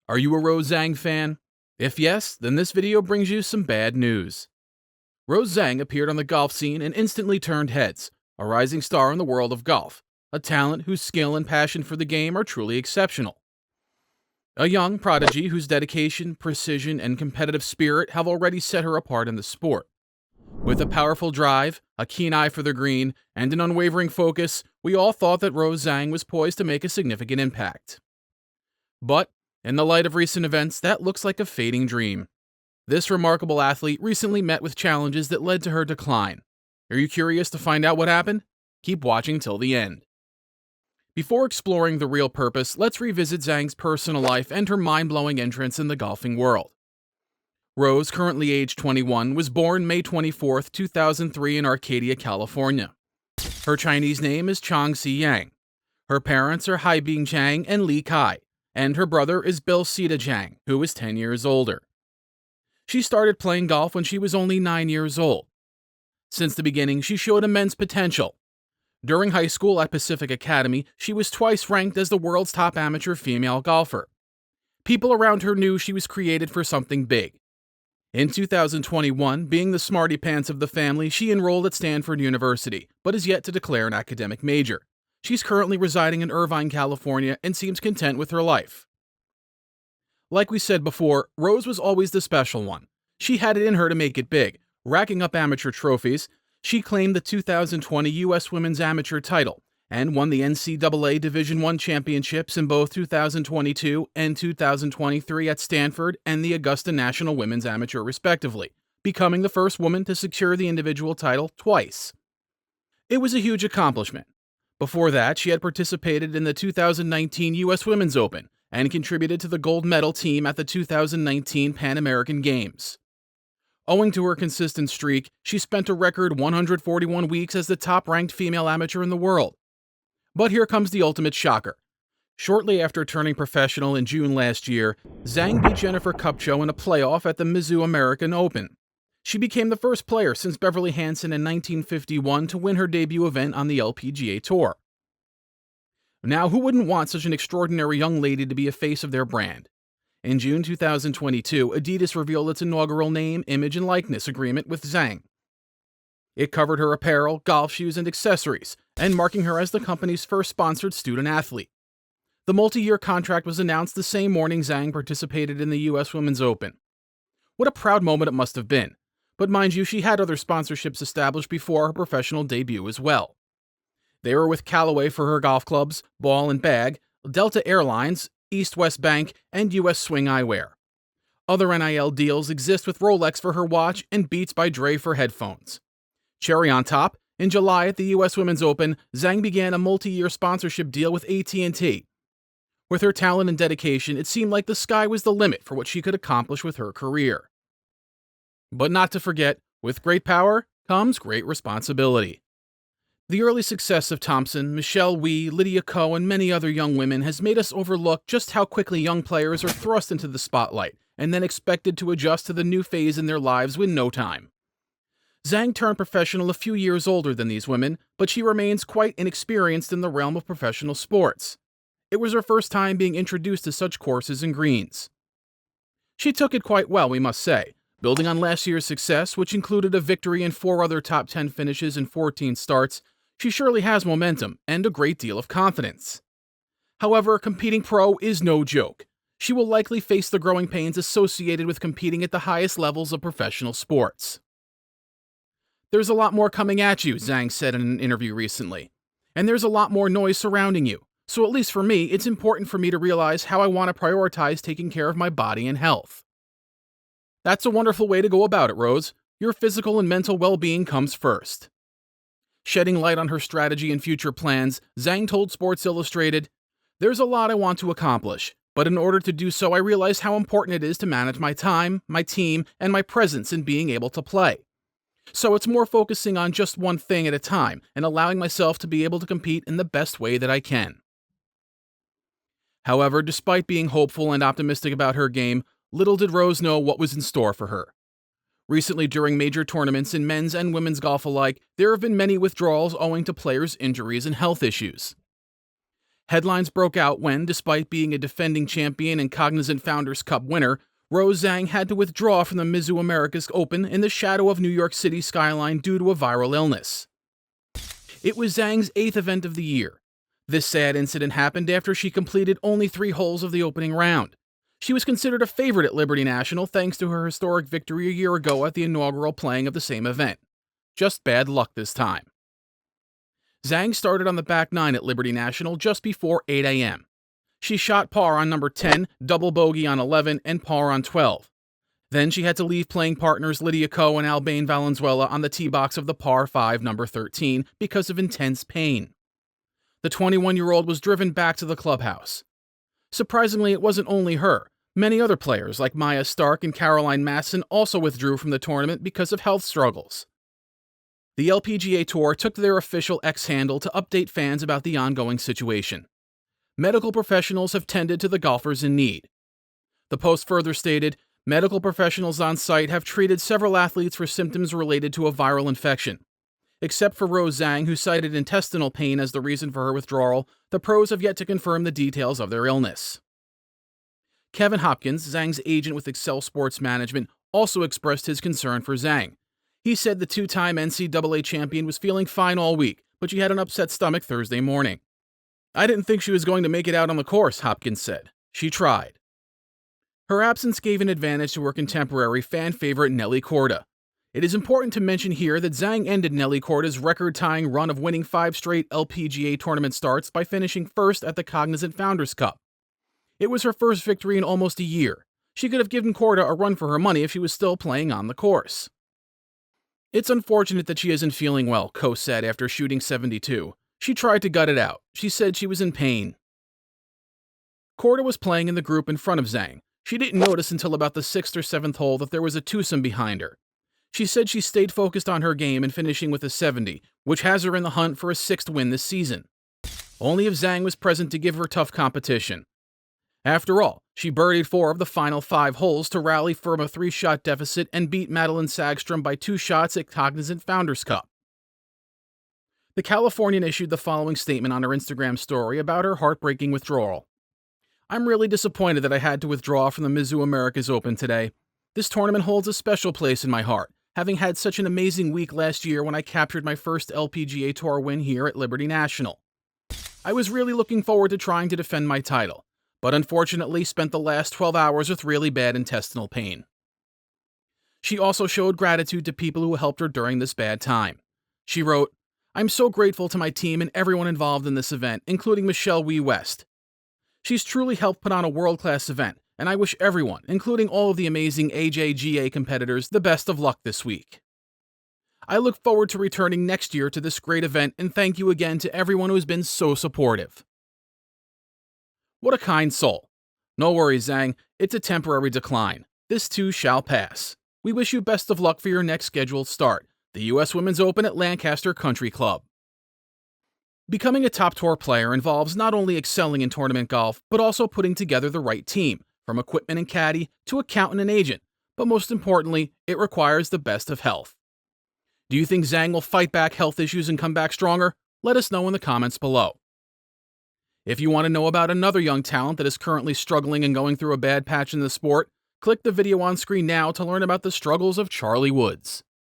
Are you a Rose Zhang fan? If yes, then this video brings you some bad news. Rose Zhang appeared on the golf scene and instantly turned heads, a rising star in the world of golf, a talent whose skill and passion for the game are truly exceptional. A young prodigy whose dedication, precision, and competitive spirit have already set her apart in the sport. With a powerful drive, a keen eye for the green, and an unwavering focus, we all thought that Rose Zhang was poised to make a significant impact. But, in the light of recent events, that looks like a fading dream. This remarkable athlete recently met with challenges that led to her decline. Are you curious to find out what happened? Keep watching till the end. Before exploring the real purpose, let's revisit Zhang's personal life and her mind-blowing entrance in the golfing world. Rose, currently age 21, was born May 24, 2003 in Arcadia, California. Her Chinese name is Changxi Yang. Her parents are Haibing Chang and Li Kai, and her brother is Bill Sita Zhang, who is 10 years older. She started playing golf when she was only 9 years old. Since the beginning, she showed immense potential. During high school at Pacific Academy, she was twice ranked as the world's top amateur female golfer. People around her knew she was created for something big. In 2021, being the smarty pants of the family, she enrolled at Stanford University, but is yet to declare an academic major. She's currently residing in Irvine, California, and seems content with her life. Like we said before, Rose was always the special one. She had it in her to make it big, racking up amateur trophies. She claimed the 2020 U.S. Women's Amateur title and won the NCAA Division I championships in both 2022 and 2023 at Stanford and the Augusta National Women's Amateur respectively, becoming the first woman to secure the individual title twice. It was a huge accomplishment. Before that, she had participated in the 2019 U.S. Women's Open and contributed to the gold medal team at the 2019 Pan American Games. Owing to her consistent streak, she spent a record 141 weeks as the top-ranked female amateur in the world. But here comes the ultimate shocker. Shortly after turning professional in June last year, Zhang beat Jennifer Kupcho in a playoff at the Mizzou American Open. She became the first player since Beverly Hansen in 1951 to win her debut event on the LPGA Tour. Now, who wouldn't want such an extraordinary young lady to be a face of their brand? In June 2022, Adidas revealed its inaugural name, image, and likeness agreement with Zhang. It covered her apparel, golf shoes, and accessories, and marking her as the company's first sponsored student-athlete. The multi-year contract was announced the same morning Zhang participated in the U.S. Women's Open. What a proud moment it must have been. But mind you, she had other sponsorships established before her professional debut as well. They were with Callaway for her golf clubs, ball and bag, Delta Airlines, East West Bank, and U.S. Swing Eyewear. Other NIL deals exist with Rolex for her watch and Beats by Dre for headphones. Cherry on top, in July at the U.S. Women's Open, Zhang began a multi-year sponsorship deal with AT&T. With her talent and dedication, it seemed like the sky was the limit for what she could accomplish with her career. But not to forget, with great power comes great responsibility. The early success of Thompson, Michelle Wie, Lydia Ko, and many other young women has made us overlook just how quickly young players are thrust into the spotlight and then expected to adjust to the new phase in their lives in no time. Zhang turned professional a few years older than these women, but she remains quite inexperienced in the realm of professional sports. It was her first time being introduced to such courses and greens. She took it quite well, we must say, building on last year's success, which included a victory and 4 other top 10 finishes in 14 starts. She surely has momentum and a great deal of confidence. However, competing pro is no joke. She will likely face the growing pains associated with competing at the highest levels of professional sports. There's a lot more coming at you, Zhang said in an interview recently. And there's a lot more noise surrounding you. So at least for me, it's important for me to realize how I want to prioritize taking care of my body and health. That's a wonderful way to go about it, Rose. Your physical and mental well-being comes first. Shedding light on her strategy and future plans, Zhang told Sports Illustrated, "There's a lot I want to accomplish, but in order to do so, I realize how important it is to manage my time, my team, and my presence in being able to play. So it's more focusing on just one thing at a time and allowing myself to be able to compete in the best way that I can." However, despite being hopeful and optimistic about her game, little did Rose know what was in store for her. Recently, during major tournaments in men's and women's golf alike, there have been many withdrawals owing to players' injuries and health issues. Headlines broke out when, despite being a defending champion and Cognizant Founders Cup winner, Rose Zhang had to withdraw from the Miss Americas Open in the shadow of New York City's skyline due to a viral illness. It was Zhang's 8th event of the year. This sad incident happened after she completed only 3 holes of the opening round. She was considered a favorite at Liberty National thanks to her historic victory a year ago at the inaugural playing of the same event. Just bad luck this time. Zhang started on the back 9 at Liberty National just before 8 a.m. She shot par on number 10, double bogey on 11, and par on 12. Then she had to leave playing partners Lydia Ko and Albane Valenzuela on the tee box of the par 5 number 13 because of intense pain. The 21-year-old was driven back to the clubhouse. Surprisingly, it wasn't only her. Many other players like Maya Stark and Caroline Masson also withdrew from the tournament because of health struggles. The LPGA Tour took to their official X handle to update fans about the ongoing situation. Medical professionals have tended to the golfers in need. The post further stated, medical professionals on site have treated several athletes for symptoms related to a viral infection. Except for Rose Zhang, who cited intestinal pain as the reason for her withdrawal, the pros have yet to confirm the details of their illness. Kevin Hopkins, Zhang's agent with Excel Sports Management, also expressed his concern for Zhang. He said the 2-time NCAA champion was feeling fine all week, but she had an upset stomach Thursday morning. "I didn't think she was going to make it out on the course," Hopkins said. "She tried." Her absence gave an advantage to her contemporary fan favorite Nelly Korda. It is important to mention here that Zhang ended Nelly Korda's record-tying run of winning 5 straight LPGA tournament starts by finishing first at the Cognizant Founders Cup. It was her first victory in almost a year. She could have given Korda a run for her money if she was still playing on the course. "It's unfortunate that she isn't feeling well," Ko said after shooting 72. "She tried to gut it out. She said she was in pain." Korda was playing in the group in front of Zhang. She didn't notice until about the 6th or 7th hole that there was a twosome behind her. She said she stayed focused on her game and finishing with a 70, which has her in the hunt for a 6th win this season. Only if Zhang was present to give her tough competition. After all, she birdied 4 of the final 5 holes to rally from a 3-shot deficit and beat Madeline Sagstrom by 2 shots at Cognizant Founders Cup. The Californian issued the following statement on her Instagram story about her heartbreaking withdrawal. "I'm really disappointed that I had to withdraw from the Mizzou Americas Open today. This tournament holds a special place in my heart, having had such an amazing week last year when I captured my first LPGA Tour win here at Liberty National. I was really looking forward to trying to defend my title, but unfortunately spent the last 12 hours with really bad intestinal pain." She also showed gratitude to people who helped her during this bad time. She wrote, "I'm so grateful to my team and everyone involved in this event, including Michelle Wee West. She's truly helped put on a world-class event, and I wish everyone, including all of the amazing AJGA competitors, the best of luck this week. I look forward to returning next year to this great event, and thank you again to everyone who has been so supportive." What a kind soul. No worries, Zhang. It's a temporary decline. This too shall pass. We wish you best of luck for your next scheduled start, the U.S. Women's Open at Lancaster Country Club. Becoming a top tour player involves not only excelling in tournament golf, but also putting together the right team, from equipment and caddy to accountant and agent. But most importantly, it requires the best of health. Do you think Zhang will fight back health issues and come back stronger? Let us know in the comments below. If you want to know about another young talent that is currently struggling and going through a bad patch in the sport, click the video on screen now to learn about the struggles of Charlie Woods.